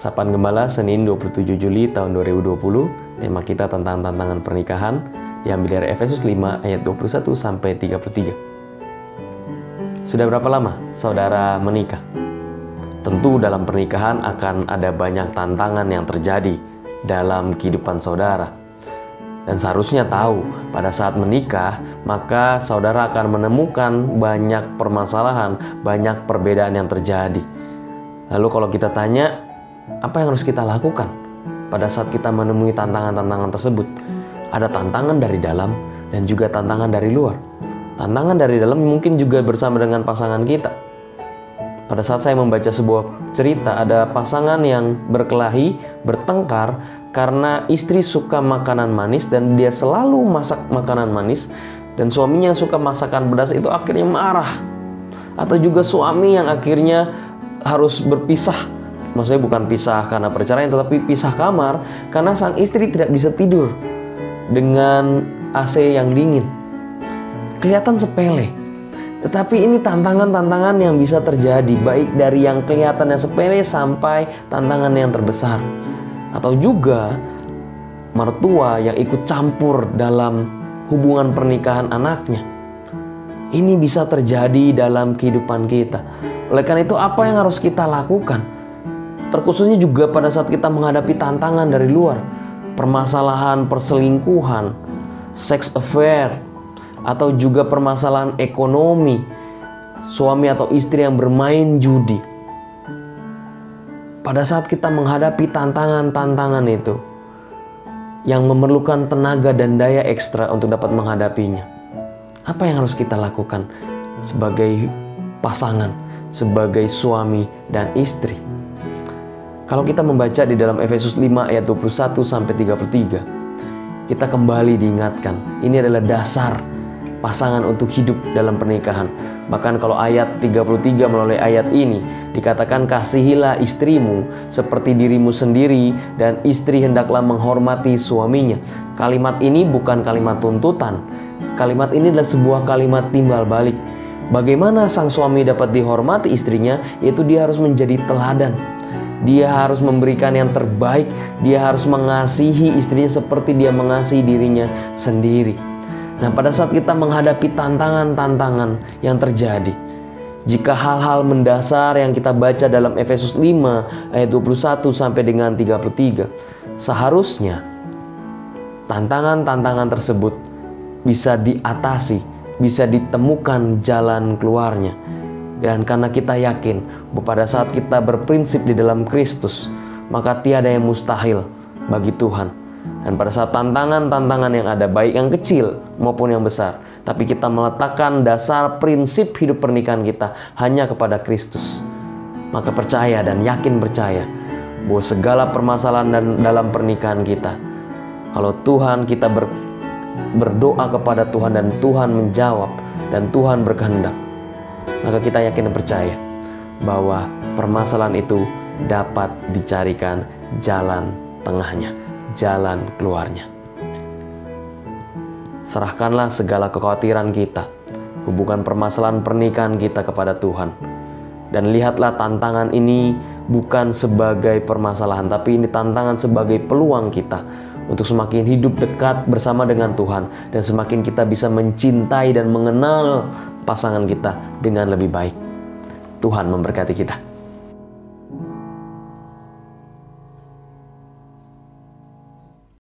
Sapaan Gembala Senin 27 Juli tahun 2020. Tema kita tentang tantangan pernikahan, diambil dari Efesus 5 ayat 21 sampai 33. Sudah berapa lama saudara menikah? Tentu dalam pernikahan akan ada banyak tantangan yang terjadi dalam kehidupan saudara. Dan seharusnya tahu, pada saat menikah, maka saudara akan menemukan banyak permasalahan, banyak perbedaan yang terjadi. Lalu kalau kita tanya, apa yang harus kita lakukan pada saat kita menemui tantangan-tantangan tersebut? Ada tantangan dari dalam dan juga tantangan dari luar. Tantangan dari dalam mungkin juga bersama dengan pasangan kita. Pada saat saya membaca sebuah cerita, ada pasangan yang berkelahi, bertengkar karena istri suka makanan manis dan dia selalu masak makanan manis, dan suaminya yang suka masakan pedas itu akhirnya marah. Atau juga suami yang akhirnya harus berpisah. Maksudnya bukan pisah karena perceraian, tetapi pisah kamar karena sang istri tidak bisa tidur dengan AC yang dingin. Kelihatan sepele, tetapi ini tantangan-tantangan yang bisa terjadi, baik dari yang kelihatannya sepele sampai tantangan yang terbesar. Atau juga mertua yang ikut campur dalam hubungan pernikahan anaknya. Ini bisa terjadi dalam kehidupan kita. Oleh karena itu, apa yang harus kita lakukan? Terkhususnya juga pada saat kita menghadapi tantangan dari luar, permasalahan perselingkuhan, sex affair, atau juga permasalahan ekonomi, suami atau istri yang bermain judi. Pada saat kita menghadapi tantangan-tantangan itu yang memerlukan tenaga dan daya ekstra untuk dapat menghadapinya, apa yang harus kita lakukan sebagai pasangan, sebagai suami dan istri? Kalau kita membaca di dalam Efesus 5 ayat 21 sampai 33, kita kembali diingatkan, ini adalah dasar pasangan untuk hidup dalam pernikahan. Bahkan kalau ayat 33 melalui ayat ini dikatakan, kasihilah istrimu seperti dirimu sendiri, dan istri hendaklah menghormati suaminya. Kalimat ini bukan kalimat tuntutan. Kalimat ini adalah sebuah kalimat timbal balik. Bagaimana sang suami dapat dihormati istrinya? Yaitu dia harus menjadi teladan. Dia harus memberikan yang terbaik. Dia harus mengasihi istrinya seperti dia mengasihi dirinya sendiri. Nah, pada saat kita menghadapi tantangan-tantangan yang terjadi, jika hal-hal mendasar yang kita baca dalam Efesus 5 ayat 21 sampai dengan 33, seharusnya tantangan-tantangan tersebut bisa diatasi, bisa ditemukan jalan keluarnya. Dan karena kita yakin bahwa pada saat kita berprinsip di dalam Kristus, maka tiada yang mustahil bagi Tuhan. Dan pada saat tantangan-tantangan yang ada, baik yang kecil maupun yang besar, tapi kita meletakkan dasar prinsip hidup pernikahan kita hanya kepada Kristus, maka percaya dan yakin percaya bahwa segala permasalahan dalam pernikahan kita, kalau Tuhan kita berdoa kepada Tuhan dan Tuhan menjawab dan Tuhan berkehendak, maka kita yakin dan percaya bahwa permasalahan itu dapat dicarikan jalan tengahnya, jalan keluarnya. Serahkanlah segala kekhawatiran kita, hubungan permasalahan pernikahan kita kepada Tuhan. Dan lihatlah tantangan ini bukan sebagai permasalahan, tapi ini tantangan sebagai peluang kita untuk semakin hidup dekat bersama dengan Tuhan, dan semakin kita bisa mencintai dan mengenal pasangan kita dengan lebih baik. Tuhan memberkati kita.